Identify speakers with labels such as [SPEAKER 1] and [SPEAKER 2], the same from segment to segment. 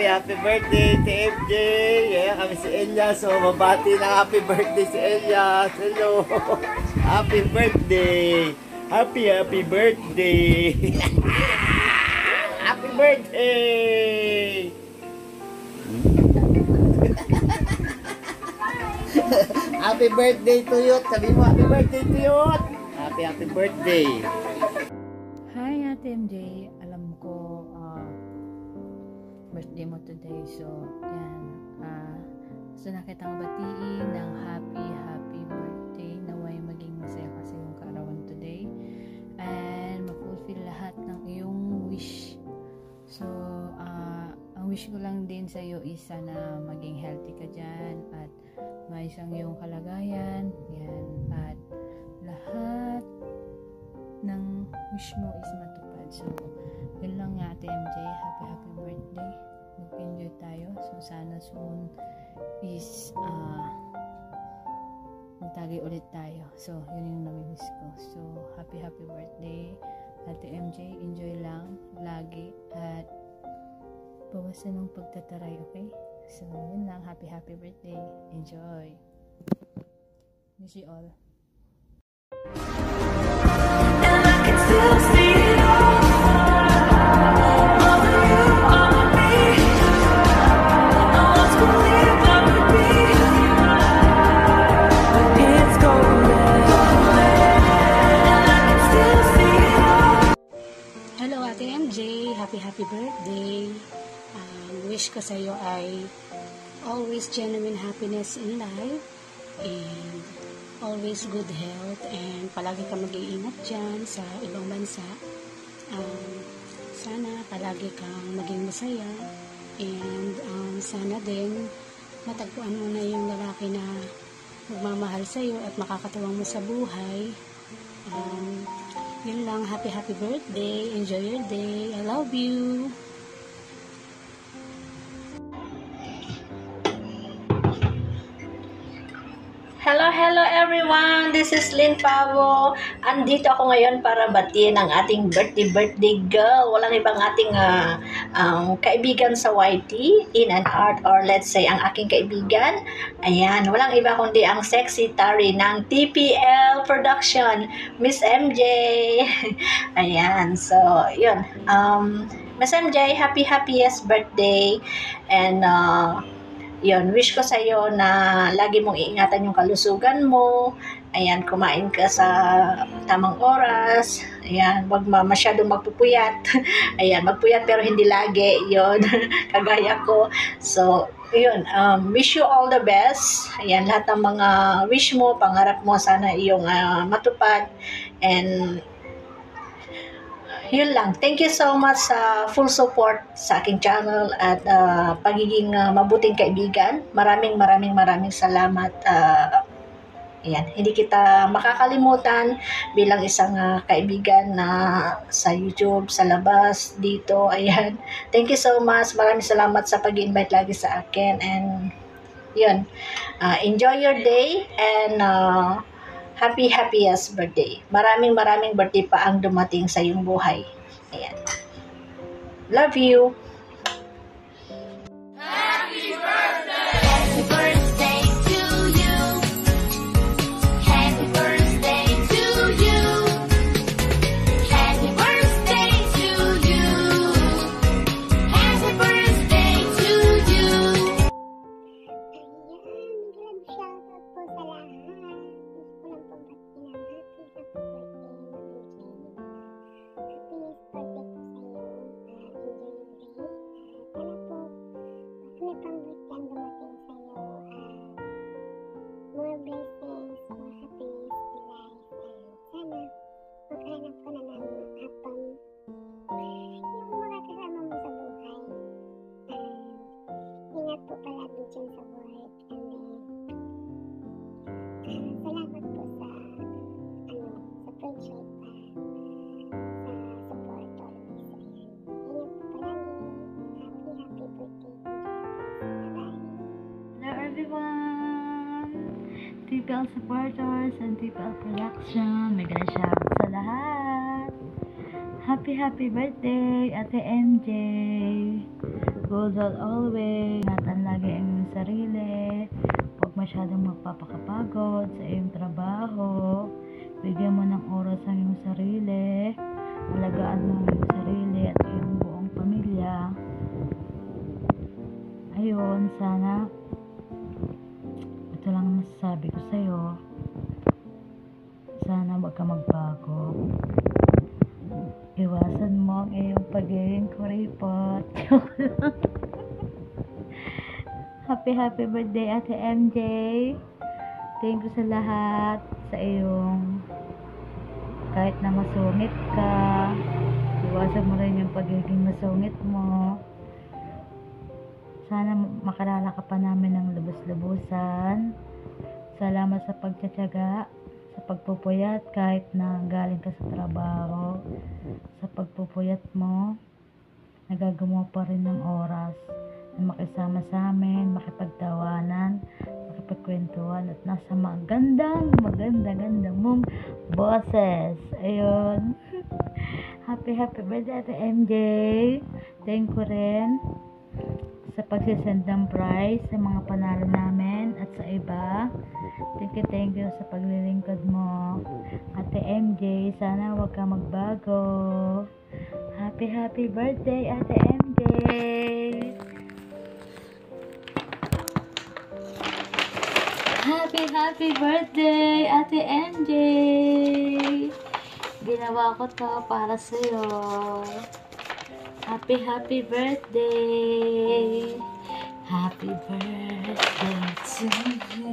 [SPEAKER 1] happy birthday to MJ. Yeah, kami si Elias. So, mabati ng happy birthday si Elias. Hello. Happy birthday. Happy birthday. Happy birthday. Happy birthday to you. Sabi mo, happy birthday to you. Happy birthday.
[SPEAKER 2] Hi Ate MJ, alam ko birthday mo today, so yan, gusto na kitang batiin ng happy birthday, naway maging masaya kasi yung kaarawan today and ma-fulfill lahat ng iyong wish. So ang wish ko lang din sa iyo is sana maging healthy ka dyan at maayos ang iyong kalagayan, yan, at lahat ng wish mo is matupad. So, yun lang nga Ate MJ. Happy birthday. Mag-enjoy tayo. So, sana soon is magtagay ulit tayo. So, yun yung namimiss ko. So, happy birthday Ate MJ. Enjoy lang lagi at bawasan ng pagtataray, okay? So, yun lang. Happy birthday. Enjoy. Miss you all.
[SPEAKER 3] Still see it all over you, over me. I was believed I would be, but it's golden, and I can still see it all.
[SPEAKER 4] Hello Ate MJ, happy birthday. Wish ko sa iyo ay always genuine happiness in life and always good health, and palagi ka mag-iingat dyan sa ibang bansa. Sana palagi kang maging masaya, and sana din matagpuan mo na yung lalaki na magmamahal sa iyo at makakatuwang mo sa buhay. Yun lang, happy birthday, enjoy your day, I love you.
[SPEAKER 5] Hello everyone! This is Lynn Pavo. Andito ako ngayon para batiin ang ating birthday girl. Walang ibang ating kaibigan sa YT, in and out, or let's say ang aking kaibigan. Ayan, walang iba kundi ang sexy Tari ng TPL Production, Miss MJ. Ayan, so yun. Miss MJ, happiest birthday, and yun, wish ko sa iyo na lagi mong iingatan yung kalusugan mo. Ayan, kumain ka sa tamang oras. Ayan, wag masyadong magpupuyat. Ayan, magpuyat pero hindi lagi. Yun, kagaya ko. So, yun, wish you all the best. Ayan, lahat ng mga wish mo, pangarap mo, sana iyong matupad. And yun lang. Thank you so much sa full support sa aking channel at pagiging mabuting kaibigan. Maraming salamat. Ayan, hindi kita makakalimutan bilang isang kaibigan na sa YouTube, sa labas, dito. Ayan. Thank you so much. Maraming salamat sa pag-invite lagi sa akin. And yun. Enjoy your day and happiest birthday. Maraming birthday pa ang dumating sa iyong buhay. Ayan. Love you.
[SPEAKER 3] Happy birthday to you. Happy birthday to you. Happy birthday to you. Happy birthday to you.
[SPEAKER 6] Ayan, shoutout po sa lahat. Gusto ko lang pong batiin ng happy
[SPEAKER 2] TPL supporters and TPL production, mega shout sa lahat. Happy birthday Ate MJ. Goals as always. Ingatan lagi ang iyong sarili. Huwag masyadong magpapakapagod sa iyong trabaho. Bigyan mo ng oras ang iyong sarili. Alagaan mo ang iyong sarili at iyong buong pamilya. Ayun, sana ito lang ang masasabi ko sa'yo. Sana huwag ka magbago. Iwasan mo ang iyong pagiging kuripot. Happy birthday, Ate MJ. Thank you sa lahat. Sa iyong kahit na masungit ka, iwasan mo rin yung pagiging masungit mo. Sana makalala ka pa namin ng lubos-lubusan. Salamat sa pagtsatsaga, sa pagpupuyat kahit na galing ka sa trabaho. Sa pagpupuyat mo, nagagawa pa rin ng oras na makisama sa amin, makipagtawanan, makipagkwentuhan at nasa maganda mong boses. Ayun. Happy birthday, Ate MJ. Thank you rin sa pagsisend ng prize sa mga panalo namin at sa iba. Thank you sa paglilingkod mo. Ate MJ, sana huwag ka magbago. Happy birthday, Ate MJ. Happy birthday, Ate MJ. Ginawa ko to para sa'yo. Happy birthday. Happy birthday to you.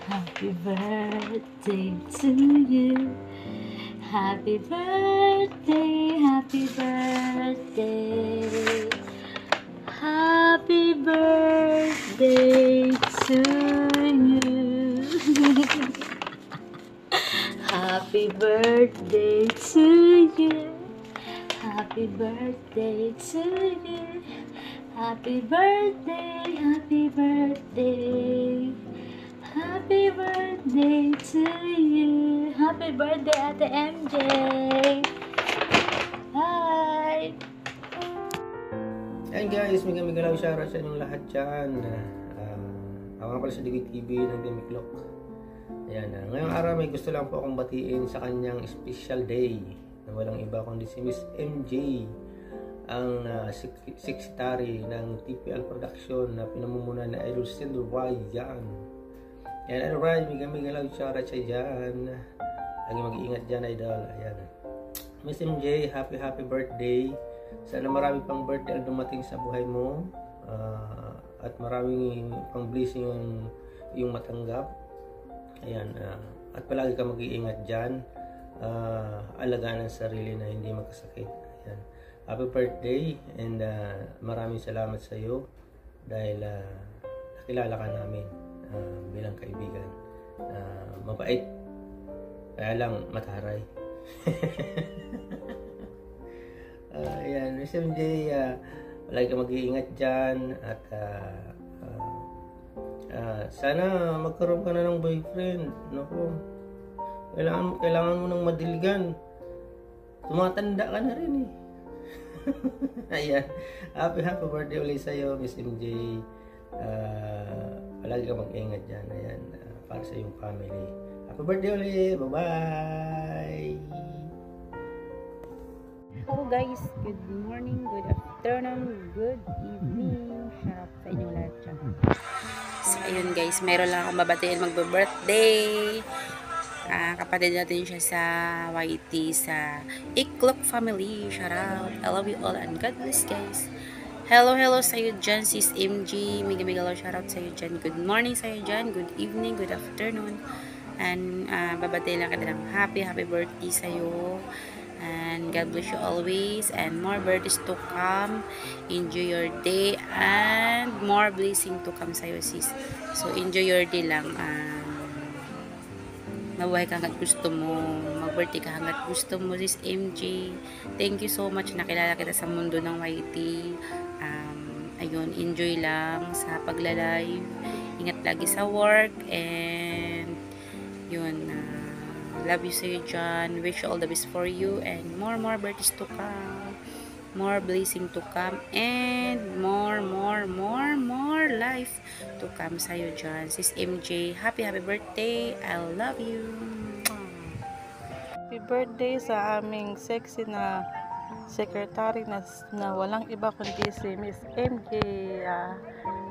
[SPEAKER 2] Happy birthday to you. Happy birthday. Happy birthday. Happy birthday to you. Happy birthday to you. Happy birthday to you. Happy birthday, happy birthday. Happy birthday to you. Happy birthday, Ate MJ. Hi.
[SPEAKER 7] Ayan guys, migalaw shoutout sa inyong lahat dyan. Ako nga pala sa Digit TV ng Demiklok. Ayan, ngayong araw may gusto lang po akong batiin sa kanyang special day na walang iba kundi si Miss MJ, ang secretary ng TPL Production na pinamumunan na Idol Silver Ryan. Ayan, Idol Ryan, migalaw shoutout sa dyan. Lagi mag-iingat dyan, Idol. Ayan. Miss MJ, happy birthday. Sana marami pang birthday ang dumating sa buhay mo, at maraming pang blessing yung matanggap. Ayan, at palagi ka mag-iingat dyan. Alagaan ang sarili na hindi magkasakit. Ayan. Happy birthday, and maraming salamat sa iyo dahil nakilala ka namin bilang kaibigan. Mabait, kaya lang mataray. Ayan, Miss MJ, palagi ka mag-iingat dyan at sana magkaroon ka na ng boyfriend. Naku, kailangan mo ng madiligan. Tumatanda ka na rin eh. Ayan, happy birthday ulit sa'yo, Miss MJ. Palagi ka mag-iingat dyan. Ayan, para sa iyong family. Happy birthday ulit. Bye-bye.
[SPEAKER 8] Hello guys, good morning, good afternoon, good evening. Shout out sa inyong lahat dyan. So ayun guys, meron lang akong babatiin magbe-birthday. Kapatid natin siya sa YT, sa Iklok family. Shout out, I love you all and God bless guys. Hello sa iyo dyan, sis MG. Migalaw shout out sa iyo dyan. Good morning sa iyo dyan, good evening, good afternoon. And babatiin lang kita ng happy birthday sa iyo. And God bless you always, and more birthdays to come. Enjoy your day and more blessing to come sa'yo, sis. So enjoy your day lang. Mabuhay ka hanggat gusto mo, mag-birthday ka hanggat gusto mo, sis MJ. Thank you so much, nakilala kita sa mundo ng YT. Ayun, enjoy lang sa pagla-live, ingat lagi sa work, and yun, love you sa'yo dyan. Wish you all the best for you and more birthdays to come. more blessing to come, and more life to come sa'yo dyan. Sis MJ, happy birthday. I love you.
[SPEAKER 9] Happy birthday sa aming sexy na secretary na walang iba kundi si Miss MJ.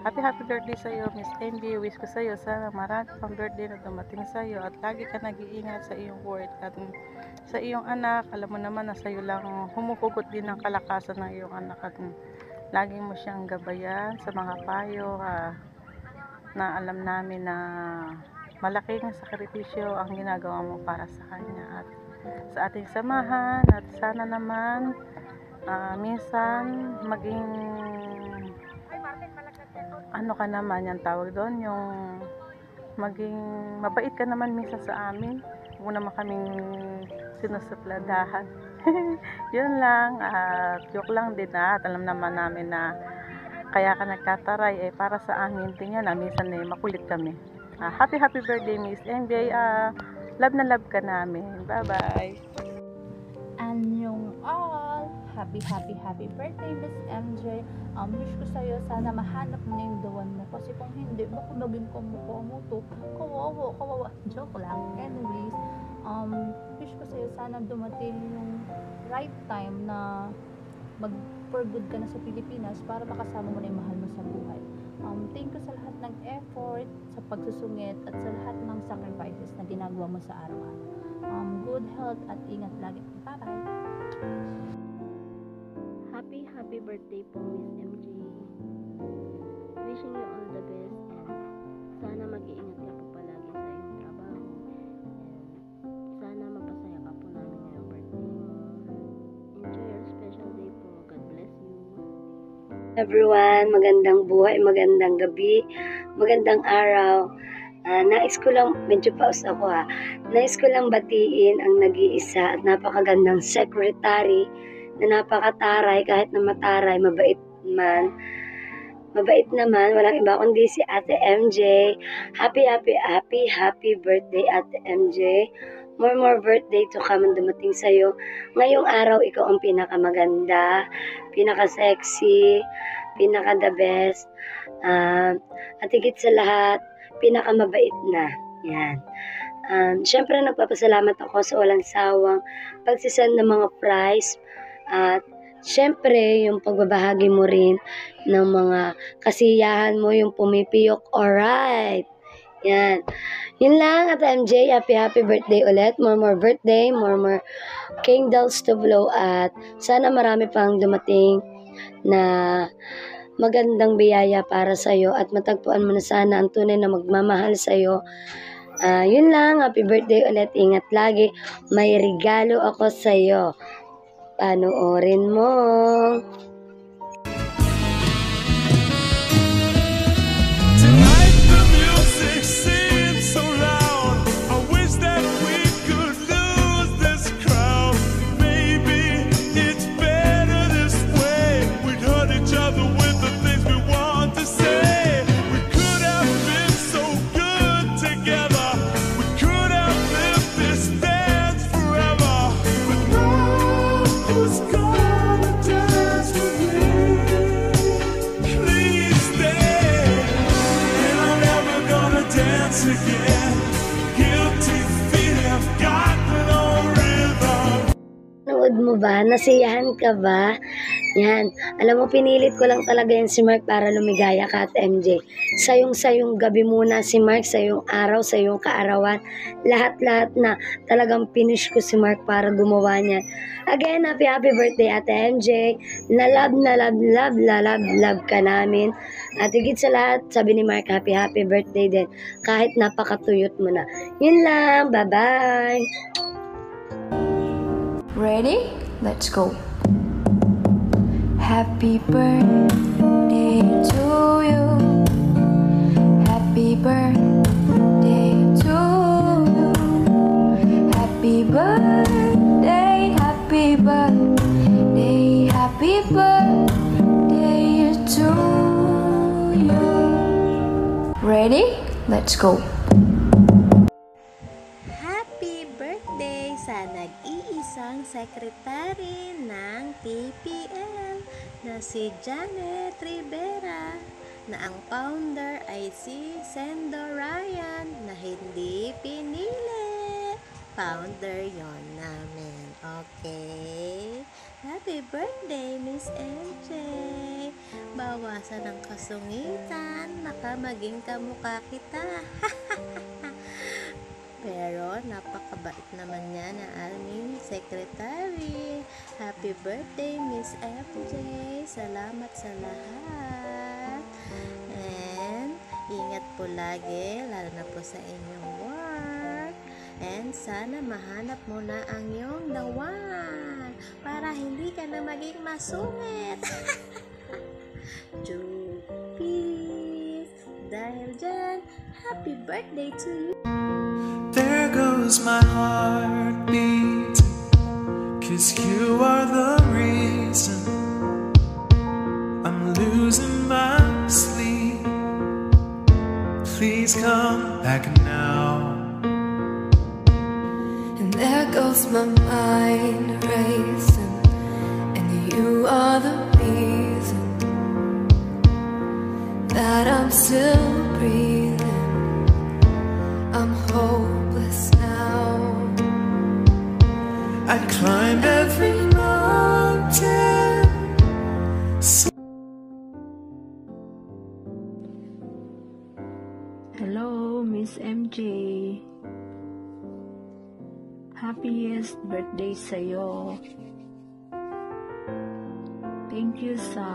[SPEAKER 9] Happy birthday sa iyo, Miss MJ. Wish ko sa iyo sana marami pang birthday na dumating sa iyo at lagi ka nag-iingat sa iyong work at sa iyong anak. Alam mo naman na sa iyo lang humuhugot din ng kalakasan ng iyong anak at lagi mo siyang gabayan sa mga payo na alam namin na malaking sakripisyo ang ginagawa mo para sa kanya at sa ating samahan at sana naman minsan maging ano ka naman yung tawag doon, yung maging mabait ka naman minsan sa amin, huwag naman kaming sinusupladahan. Yun lang, joke lang din at alam naman namin na kaya ka nagtataray para sa amin, tingnan na minsan makulit kami. Happy birthday Miss MJ, love na love ka namin, bye bye.
[SPEAKER 2] And yung all, happy birthday Miss MJ. Wish ko sa'yo sana mahanap mo na yung the one mo, kasi kung hindi baka maging kamukha mo to, kawawa, joke lang. Anyways, wish ko sa'yo sana dumating yung right time na for good ka na sa Pilipinas para makasama mo na yung mahal mo sa buhay. Thank you sa lahat ng effort, sa pagsusungit at sa lahat ng sacrifices na ginagawa mo sa araw-araw. Good health at ingat lagi. Bye-bye!
[SPEAKER 10] Happy birthday po Miss MJ. Wishing you all the best and sana mag-iingat ka po palagi sa iyong trabaho and sana mapasaya ka po namin ngayong birthday mo. Enjoy your special day po. God bless you.
[SPEAKER 11] Everyone, magandang buhay, magandang gabi, magandang araw. Nais ko lang, medyo pause ako nais ko lang batiin ang nag-iisa at napakagandang secretary na napakataray, kahit na mataray, mabait naman, walang iba kundi si Ate MJ. Happy birthday Ate MJ. More birthday to come ang dumating sa'yo. Ngayong araw, ikaw ang pinakamaganda, pinaka-sexy, pinaka-the best, at higit sa lahat, pinakamabait na. Yan. Siyempre, nagpapasalamat ako sa walang sawang pagsisend ng mga prize at siyempre, yung pagbabahagi mo rin ng mga kasiyahan mo, yung pumipiyok. Alright. Yan. Yun lang at MJ, happy birthday ulit. More birthday, more candles to blow at sana marami pang dumating na magandang biyaya para sa'yo at matagpuan mo na sana ang tunay na magmamahal sa'yo. Yun lang, happy birthday ulit. Ingat lagi. May regalo ako sa'yo. Panoorin mo.
[SPEAKER 3] Tonight the music seems so loud. I wish that we could lose this crowd. Maybe it's better this way. We'd hurt each other with the things we want to say. We could have been so good together. We could have lived this dance forever. But now who's gonna dance with me? Please stay. And I'm never gonna dance again. Guilty feet have got no rhythm.
[SPEAKER 11] Nood mo ba? Nasiyahan ka ba? Yan. Alam mo, pinilit ko lang talaga yan si Mark para lumigaya ka at MJ. Sayong gabi muna si Mark, sayong araw, sayong kaarawan. Lahat-lahat na talagang finish ko si Mark para gumawa niyan. Again, happy birthday Ate MJ. Na love ka namin. At higit sa lahat, sabi ni Mark, happy birthday din. Kahit napakatuyot mo na. Yun lang. Bye-bye.
[SPEAKER 12] Ready? Let's go. Happy birthday to you. Happy birthday to you. Happy birthday, happy birthday, happy birthday to you. Ready? Let's go.
[SPEAKER 13] Happy birthday sa nag-iisang secretary ng TPL na si Janet Rivera, na ang founder ay si Sendo Ryan na hindi pinili. Founder yon namin. Okay? Happy birthday, Miss MJ! Bawasan ang kasungitan, baka maging kamukha kita. Pero napakabait naman niya na aming secretary. Happy birthday, Miss FJ! Salamat sa lahat. And ingat po lagi, lalo na po sa inyong work. And sana mahanap mo na ang iyong the one para hindi ka na maging masungit. Jupis! Dahil dyan, happy birthday to you!
[SPEAKER 3] There goes my heartbeat, 'cause you are the reason I'm losing my sleep. Please come back now.
[SPEAKER 12] And there goes my mind racing, and you are the reason that I'm still breathing. I'm hopeless now.
[SPEAKER 3] I climbed every mountain.
[SPEAKER 5] Hello, Miss MJ. Happiest birthday sa'yo. Thank you sa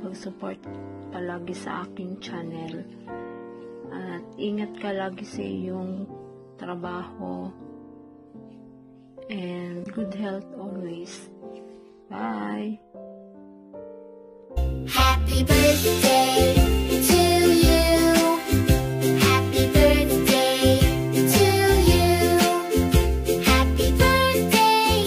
[SPEAKER 5] pag-support palagi sa aking channel. At ingat ka lagi sa iyong trabaho. And good health always. Bye!
[SPEAKER 12] Happy birthday to you. Happy birthday to you. Happy birthday,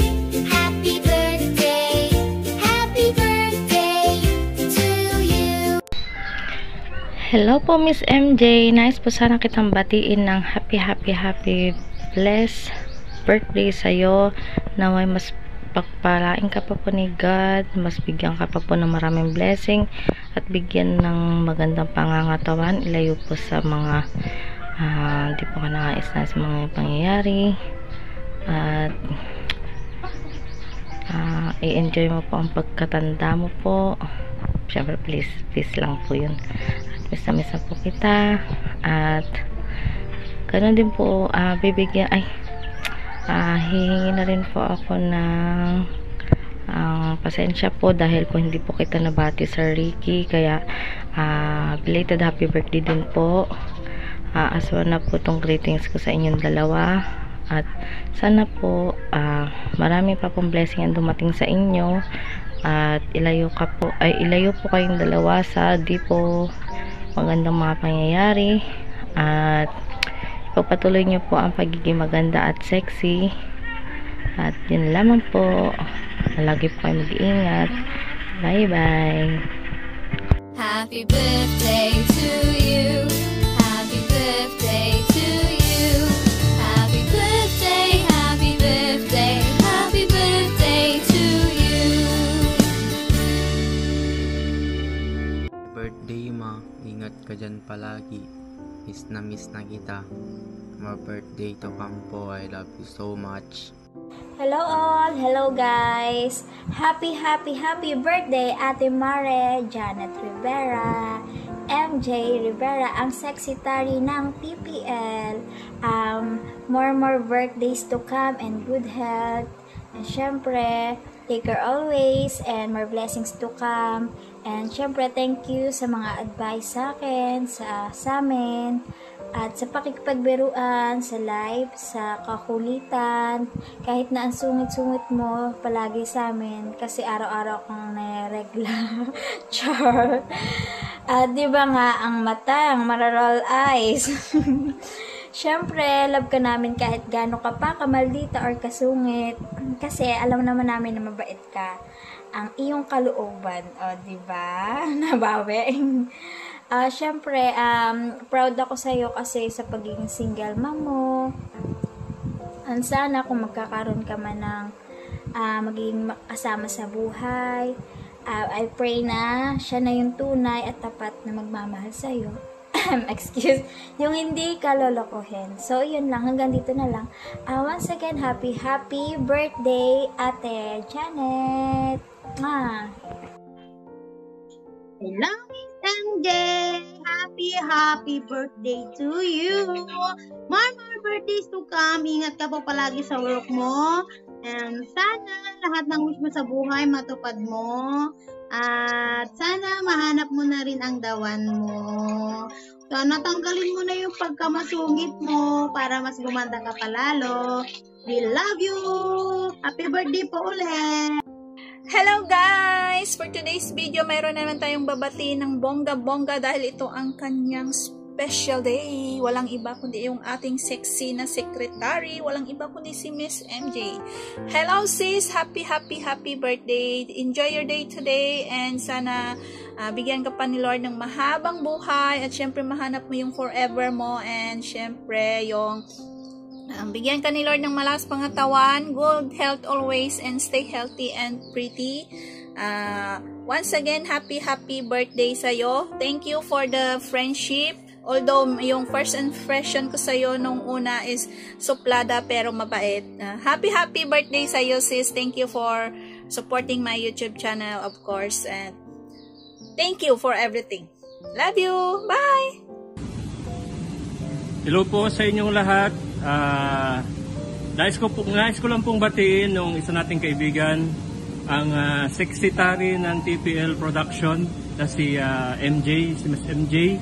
[SPEAKER 12] happy birthday, happy birthday to you.
[SPEAKER 2] Hello po, Miss MJ. Nice po sana kitang batiin ng happy blessed birthday sa'yo. Naway mas pagpalain ka pa po ni God, mas bigyan ka pa po ng maraming blessing at bigyan ng magandang pangangatawan, ilayo po sa mga di po ka nangais na sa mga pangyayari, at i-enjoy mo po ang pagkatanda mo po. Syempre please lang po yun, at miss na po kita. At ganoon din po, bibigyan hihingi na rin po ako ng pasensya po dahil po hindi po kita nabati, Sir Ricky, kaya belated happy birthday din po. Aswa na po tong greetings ko sa inyong dalawa, at sana po marami pa pong blessing ang dumating sa inyo, at ilayo po kayong dalawa sa di po magandang mga pangyayari, at pagpatuloy nyo po ang pagiging maganda at sexy. At yun lamang po, lagi po kayo mag-iingat. Bye bye.
[SPEAKER 12] Happy birthday to you. Happy birthday to you. Happy birthday, happy birthday, happy birthday to you.
[SPEAKER 14] Birthday ma, ingat ka dyan palagi. Miss na kita. My birthday to Campo. I love you so much.
[SPEAKER 15] Hello all! Hello guys! Happy birthday Ate Mare, Janet Rivera, MJ Rivera, ang secretary ng PPL. More birthdays to come and good health. And syempre, take care always and more blessings to come. And syempre, thank you sa mga advice sa akin, sa amin, at sa pakikipagbiruan, sa live, sa kakulitan, kahit na ang sungit-sungit mo palagi sa amin, kasi araw-araw kang naregla. Char! Diba nga, ang mata, ang mararoll eyes. Syempre, love ka namin kahit gaano ka pa kamaldita or kasungit, kasi alam naman namin na mabait ka. Ang iyong kalooban, diba? Nabawi. Syempre, proud ako sa'yo kasi sa pagiging single mom mo. Sana kung magkakaroon ka man ng maging kasama sa buhay. I pray na siya na yung tunay at tapat na magmamahal sa'yo. Excuse, yung hindi ka lolokohin. So, yun lang. Hanggang dito na lang. Once again, happy birthday, Ate Janet.
[SPEAKER 16] Hello, Miss MJ. Happy birthday to you. More birthdays to come. Ingat ka po palagi sa work mo. And sana lahat ng wish mo sa buhay matupad mo. At sana mahanap mo na rin ang dawan mo. Sana tanggalin mo na yung pagkamasungit mo para mas gumanda ka palalo. We love you. Happy birthday po ulit.
[SPEAKER 17] Hello guys! For today's video, mayroon naman tayong babatiin ng bongga-bongga dahil ito ang kanyang special day. Walang iba kundi yung ating sexy na secretary. Walang iba kundi si Miss MJ. Hello sis! Happy birthday! Enjoy your day today and sana bigyan ka pa ni Lord ng mahabang buhay at syempre mahanap mo yung forever mo and syempre yung bigyan ka ni Lord ng malakas pangatawan, good health always, and stay healthy and pretty. Once again, happy birthday sa'yo. Thank you for the friendship. Although, yung first impression ko sa'yo nung una is suplada pero mabait. Happy birthday sa'yo, sis. Thank you for supporting my YouTube channel, of course. And thank you for everything. Love you. Bye!
[SPEAKER 18] Hello po sa inyong lahat. Nais ko lang pong batiin nung isa nating kaibigan, ang secretary ng TPL Production na si MJ, si Miss MJ.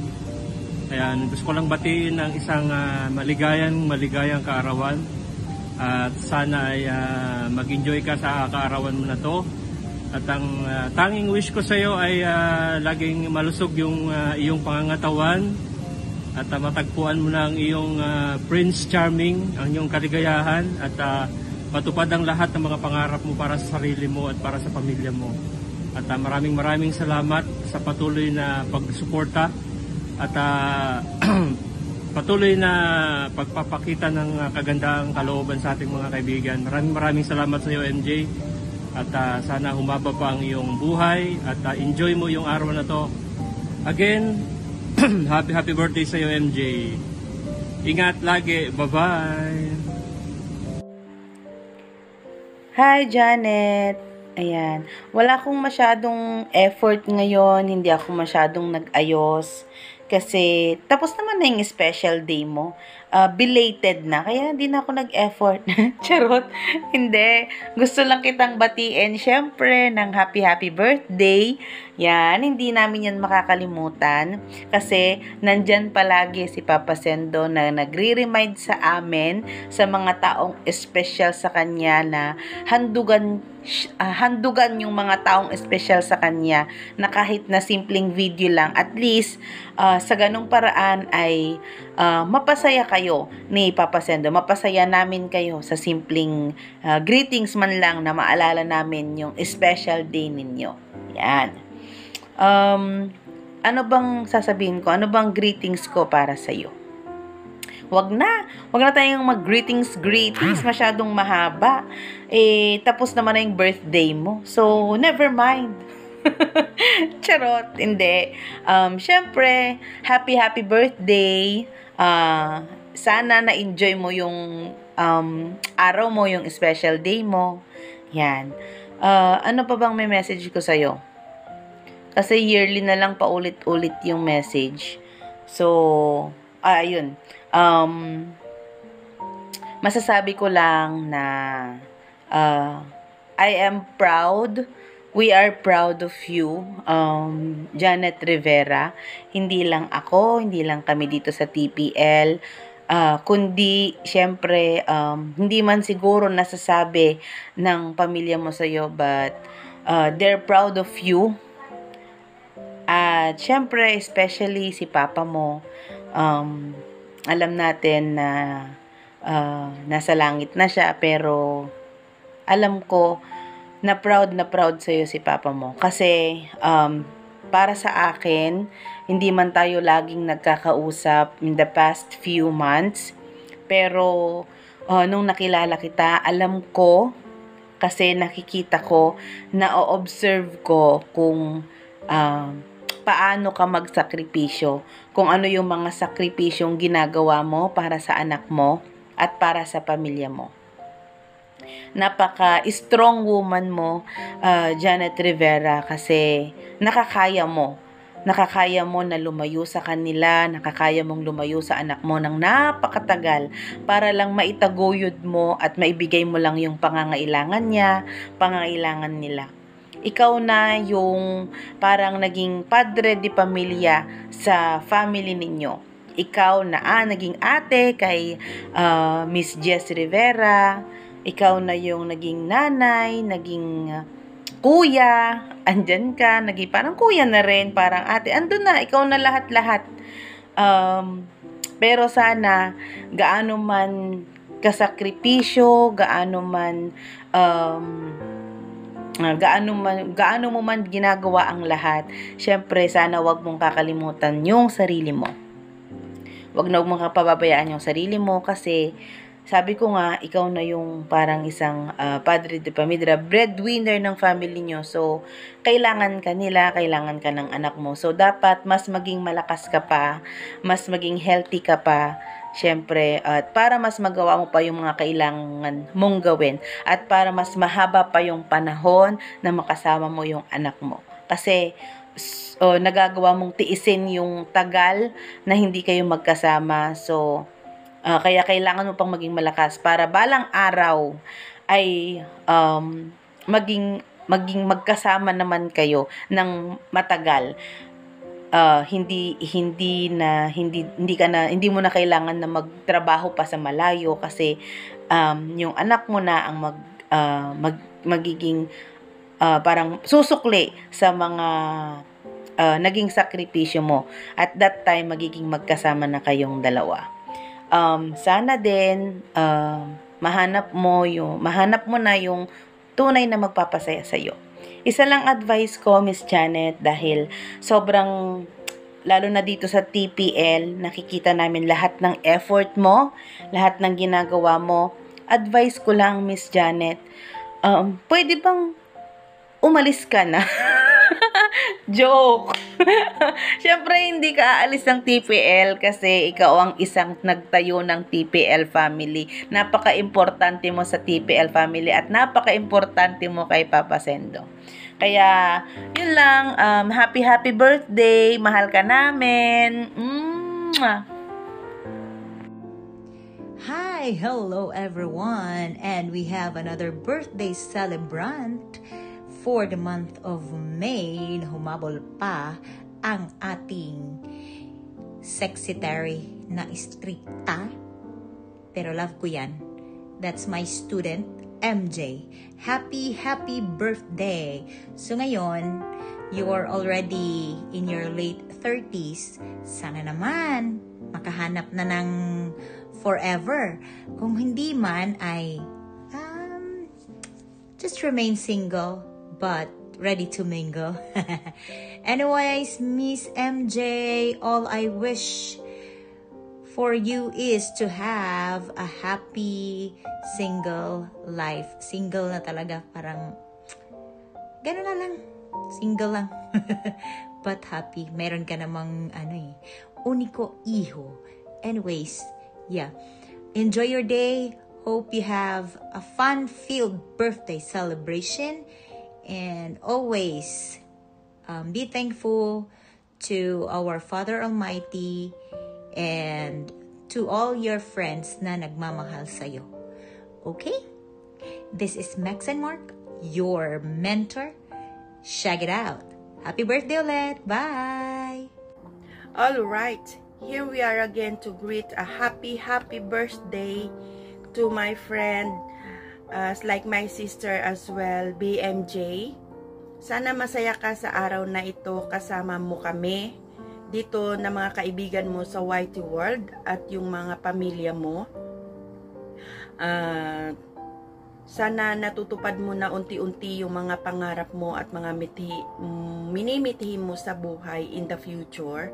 [SPEAKER 18] Ayan, gusto ko lang batiin ng isang maligayang kaarawan at sana ay mag-enjoy ka sa kaarawan mo na to. At ang tanging wish ko sa iyo ay laging malusog yung iyong pangangatawan at matagpuan mo na ang iyong Prince Charming, ang iyong kaligayahan at matupad ang lahat ng mga pangarap mo para sa sarili mo at para sa pamilya mo. At maraming salamat sa patuloy na pagsuporta at patuloy na pagpapakita ng kagandang kalooban sa ating mga kaibigan. Maraming salamat sa iyo, MJ. At sana humaba pa ang iyong buhay at enjoy mo yung araw na to. Again, happy birthday sa iyo, MJ. Ingat lagi. Bye-bye.
[SPEAKER 8] Hi, Janet. Ayan. Wala akong masyadong effort ngayon. Hindi ako masyadong nag-ayos. Kasi tapos naman na yung special day mo. Belated na. Kaya hindi na ako nag-effort. Charot. Hindi. Gusto lang kitang batiin. Siyempre, ng happy birthday. Yan. Hindi namin yan makakalimutan. Kasi nandyan palagi si Papa Sendo na nagre-remind sa amin sa mga taong espesyal sa kanya na handugan yung mga taong espesyal sa kanya na kahit na simpleng video lang, at least sa ganung paraan ay mapasaya kayo ni Papa Sendo, mapasaya namin kayo sa simpleng greetings man lang na maalala namin yung special day ninyo. Yan. Ano bang sasabihin ko? Ano bang greetings ko para sa iyo? Wag na tayong mag-greetings, masyadong mahaba. Tapos naman na yung birthday mo. So, never mind. Charot, hindi. Syempre, happy birthday. Sana na-enjoy mo yung araw mo, yung special day mo. Yan. Ano pa bang may message ko sa'yo? Kasi yearly na lang paulit-ulit yung message. So, ayun. Masasabi ko lang na I am proud. We are proud of you, Janet Rivera. Hindi lang ako, hindi lang kami dito sa TPL, kundi syempre hindi man siguro nasasabi ng pamilya mo sa'yo, but they're proud of you. At syempre, especially si Papa mo, alam natin na nasa langit na siya, pero alam ko na proud sa'yo si Papa mo. Kasi para sa akin, hindi man tayo laging nagkakausap in the past few months, pero nung nakilala kita, alam ko kasi nakikita ko, na-observe ko kung paano ka magsakripisyo, kung ano yung mga sakripisyong ginagawa mo para sa anak mo at para sa pamilya mo. Napaka-strong woman mo, Janet Rivera, kasi nakakaya mo na lumayo sa kanila, nakakaya mong lumayo sa anak mo ng napakatagal para lang maitaguyod mo at maibigay mo lang yung pangangailangan niya, pangangailangan nila. Ikaw na yung parang naging padre de pamilya sa family ninyo. Ikaw na naging ate kay Miss Jess Rivera. Ikaw na yung naging nanay, naging kuya, andyan ka, naging parang kuya na rin, parang ate, andun na, ikaw na lahat-lahat. Pero sana, gaano man kasakripisyo, gaano mo man ginagawa ang lahat, syempre sana wag mong kakalimutan yung sarili mo. Wag mong pababayaan yung sarili mo kasi sabi ko nga, ikaw na yung parang isang padre de pamilya, breadwinner ng family nyo. So, kailangan ka nila, kailangan ka ng anak mo. So, dapat mas maging malakas ka pa, mas maging healthy ka pa, syempre, at para mas magawa mo pa yung mga kailangan mong gawin at para mas mahaba pa yung panahon na makasama mo yung anak mo. Kasi, nagagawa mong tiisin yung tagal na hindi kayo magkasama. So, kaya kailangan mo pang maging malakas para balang araw ay maging magkasama naman kayo ng matagal. Hindi mo na kailangan na magtrabaho pa sa malayo kasi yung anak mo na ang magiging parang susukli sa mga naging sakripisyo mo. At that time magiging magkasama na kayong dalawa. Sana din mahanap mo na yung tunay na magpapasaya sa iyo. Isa lang advice ko, Miss Janet, dahil sobrang lalo na dito sa TPL, nakikita namin lahat ng effort mo, lahat ng ginagawa mo. Advice ko lang, Miss Janet, pwede bang umalis ka na? Joke! Siyempre, hindi ka aalis ng TPL kasi ikaw ang isang nagtayo ng TPL family. Napaka-importante mo sa TPL family at napaka-importante mo kay Papa Sendo. Kaya, yun lang. Happy birthday! Mahal ka namin!
[SPEAKER 19] Hi! Hello everyone! And we have another birthday celebrant for the month of May. Humabol pa ang ating sexitary na stricta. Pero love ko yan. That's my student, MJ. Happy birthday! So ngayon, you are already in your late 30s. Sana naman makahanap na ng forever. Kung hindi man ay just remain single but ready to mingle. Anyways, Miss MJ, all I wish for you is to have a happy single life. Single na talaga, parang gano'n na lang. Single lang. But happy. Meron ka namang uniko iho. Anyways, yeah. Enjoy your day. Hope you have a fun-filled birthday celebration. And always be thankful to our Father Almighty and to all your friends na nagmamahal sa'yo. Okay? This is Max and Mark, your mentor. Check it out. Happy birthday ulit. Bye!
[SPEAKER 20] Alright, here we are again to greet a happy birthday to my friend, like my sister as well, BMJ. Sana masaya ka sa araw na ito, kasama mo kami dito na mga kaibigan mo sa YT World at yung mga pamilya mo. Sana natutupad mo na unti-unti yung mga pangarap mo at mga minimitihin mo sa buhay in the future.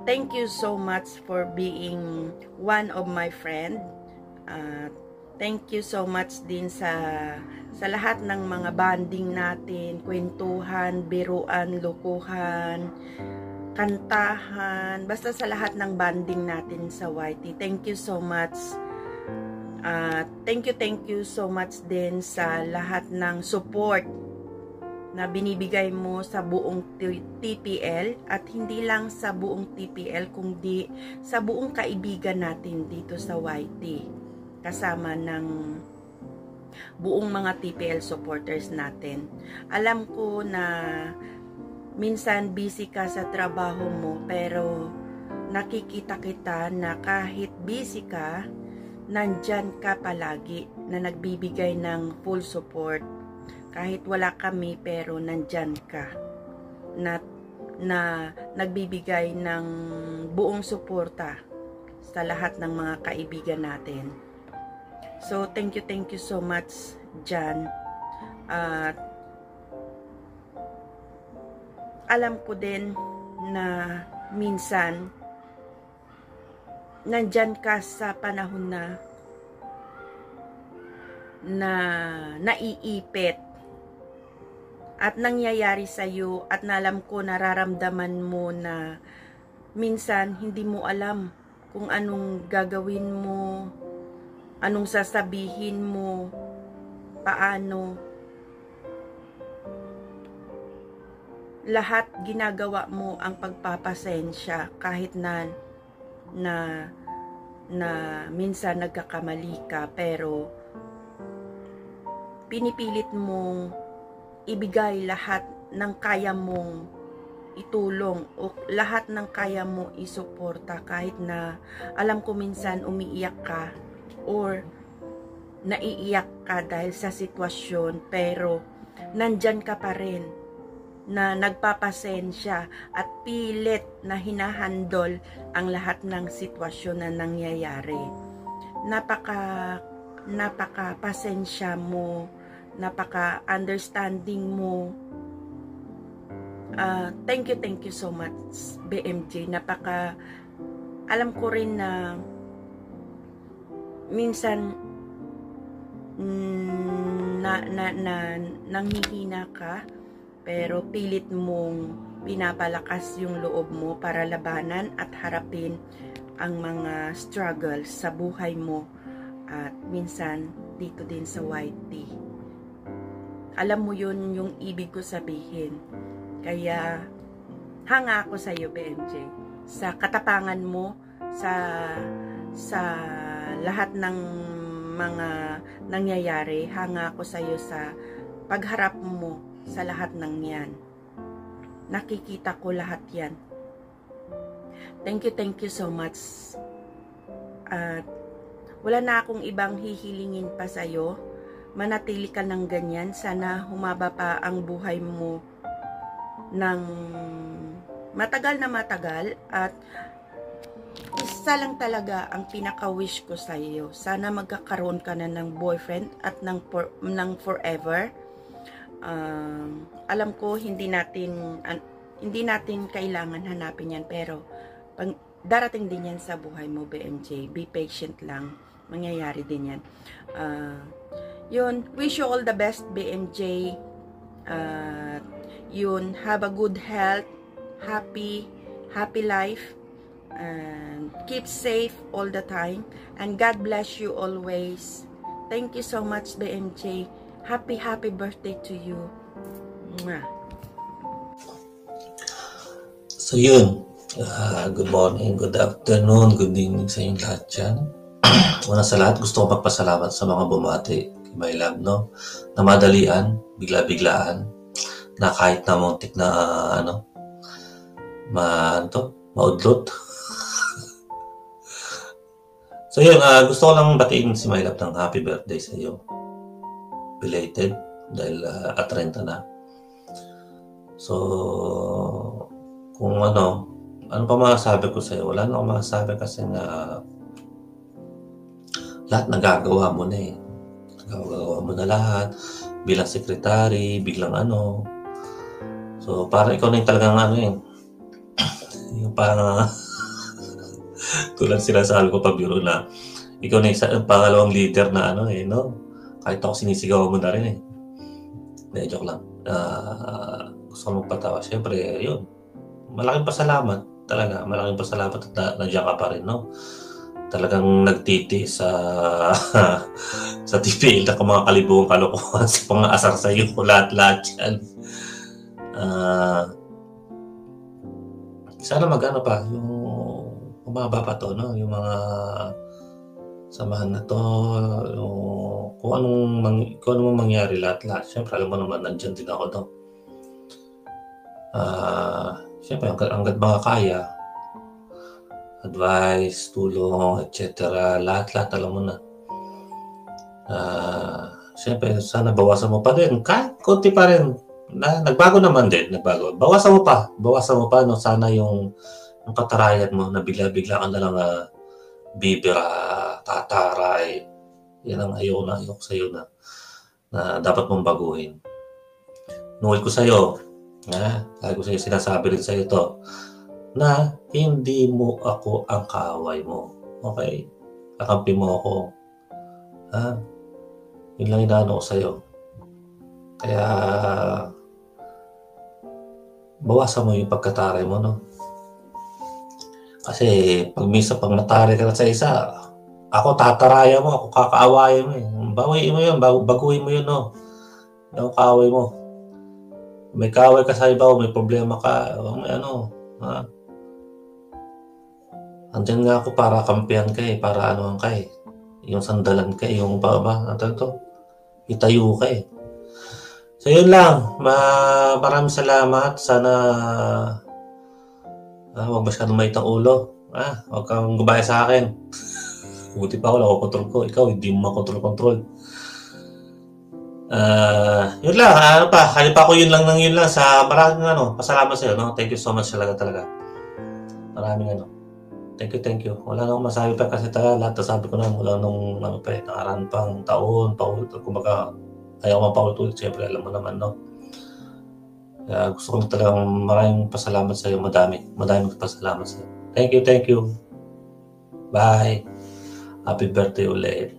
[SPEAKER 20] Thank you so much for being one of my friend. Thank you so much din sa lahat ng mga bonding natin, kwentuhan, biruan, lukuhan, kantahan, basta sa lahat ng bonding natin sa YT. Thank you so much. Thank you so much din sa lahat ng support na binibigay mo sa buong TPL, at hindi lang sa buong TPL kundi sa buong kaibigan natin dito sa YT, kasama ng buong mga TPL supporters natin. Alam ko na minsan busy ka sa trabaho mo, pero nakikita kita na kahit busy ka, nandyan ka palagi na nagbibigay ng full support. Kahit wala kami, pero nandyan ka na nagbibigay ng buong suporta sa lahat ng mga kaibigan natin. So thank you so much, Jan. Alam ko din na minsan nandyan ka sa panahon na naiipit at nangyayari sa iyo, at nalam ko nararamdaman mo na minsan hindi mo alam kung anong gagawin mo, anong sasabihin mo, paano. Lahat ginagawa mo ang pagpapasensya kahit na minsan nagkakamali ka, pero pinipilit mong ibigay lahat ng kaya mong itulong o lahat ng kaya mong isuporta, kahit na alam ko minsan umiiyak ka or naiiyak ka dahil sa sitwasyon, pero nandyan ka pa rin na nagpapasensya at pilit na hinahandol ang lahat ng sitwasyon na nangyayari. Napaka pasensya mo, napaka understanding mo. Thank you so much, BMJ. Alam ko rin na minsan nanghihina ka, pero pilit mong pinapalakas yung loob mo para labanan at harapin ang mga struggles sa buhay mo, at minsan dito din sa YT. Alam mo yun yung ibig ko sabihin. Kaya hanga ako sa iyo, BMJ, sa katapangan mo sa lahat ng mga nangyayari. Hanga ako sa iyo sa pagharap mo sa lahat ng yan. Nakikita ko lahat yan. Thank you so much. At wala na akong ibang hihilingin pa sa'yo. Manatili ka ng ganyan. Sana humaba pa ang buhay mo ng matagal na matagal. At isa lang talaga ang pinaka-wish ko sa'yo. Sana magkakaroon ka na ng boyfriend at ng forever. Alam ko hindi natin kailangan hanapin yan, pero darating din yan sa buhay mo, BMJ. Be patient lang, mangyayari din yan. Yun, wish you all the best, BMJ. Yun, have a good health, happy life, and keep safe all the time, and God bless you always. Thank you so much, BMJ. Happy birthday to you. Mwah.
[SPEAKER 21] So yun, good morning, good afternoon, good evening sa inyong lahat dyan. Una sa lahat, gusto ko magpasalamat sa mga bumati kay My Love, no? Na madalian, bigla-biglaan, na kahit na muntik na maudlot. So yun, gusto ko lang batiin si My Love ng happy birthday sa iyo. Belated dahil at 30 na. So kung ano pa masasabi ko sa iyo, wala na akong masasabi kasi na lahat nagagawa mo na eh. Nagagawa mo na lahat bilang secretary, biglang So parang ikaw na yung talagang yung parang tulad sinasabi ko pabiro na Ikaw na yung pangalawang leader na ano eh, no? Kahit ako sinisigaw mo na rin eh. Hindi, joke lang. Gusto ko magpatawa. Siyempre, yun. Malaking pasalamat. Talaga, malaking pasalamat at nandiyan ka pa rin, no? Talagang nagtiti sa sa TPL na mga kalibong kalokohan sa pang-asar sa iyo. Lahat-lahat yan. Sana mag-ano pa, yung umaba pa to, no? Yung mga samahan na to, yung, kung anong mangyari lahat-lahat. Siyempre, alam mo naman, nandyan din ako to. Siyempre, hanggat mga kaya, advice, tulong, etc. Lahat-lahat, alam mo na. Siyempre, sana bawasan mo pa din. Kahit konti pa rin. Nagbago naman din, nagbago. Bawasan mo pa, no? Sana yung katarayan mo na bigla-bigla ka na lang bibira, tataray. Yan ang ayoko sa'yo na dapat mong baguhin. Nuhol ko sa'yo, lagi ko sa'yo sinasabi rin sa'yo to, na hindi mo ako ang kaaway mo. Okay? Kakampi mo ako. Yun lang inaano ko sa'yo. Kaya, bawasan mo yung pagkataray mo, no? Kasi, pag misa pag natari ka na sa isa, ako tataraya mo, ako kakaawayan mo eh. Bawiin mo yun, baguhin mo yun, no? Yung kaaway mo. May kaaway ka sa iba, may problema ka, may ano, andyan nga ako para kampihan ka eh, para anuhan ka eh. Yung sandalan ka eh, yung itayo ka eh. So yun lang, maraming salamat. Sana huwag masyadong maitang ulo. Huwag kang gubaya sa akin. Buti pa ako, nakokontrol ko. Ikaw, hindi mo makontrol-control. Yun lang, halipa ko yun lang sa maraming pasalamat sa'yo, no? Thank you so much talaga. Maraming thank you. Wala nang masabi pa kasi lahat na sabi ko na mula nung nakaraan pang taon, kumbaga ayaw mapaulit-ulit, siyempre alam mo naman, no? Kaya gusto ko talagang maraming pasalamat sa'yo, madaming pasalamat sa'yo. Thank you. Bye. Happy birthday ulit.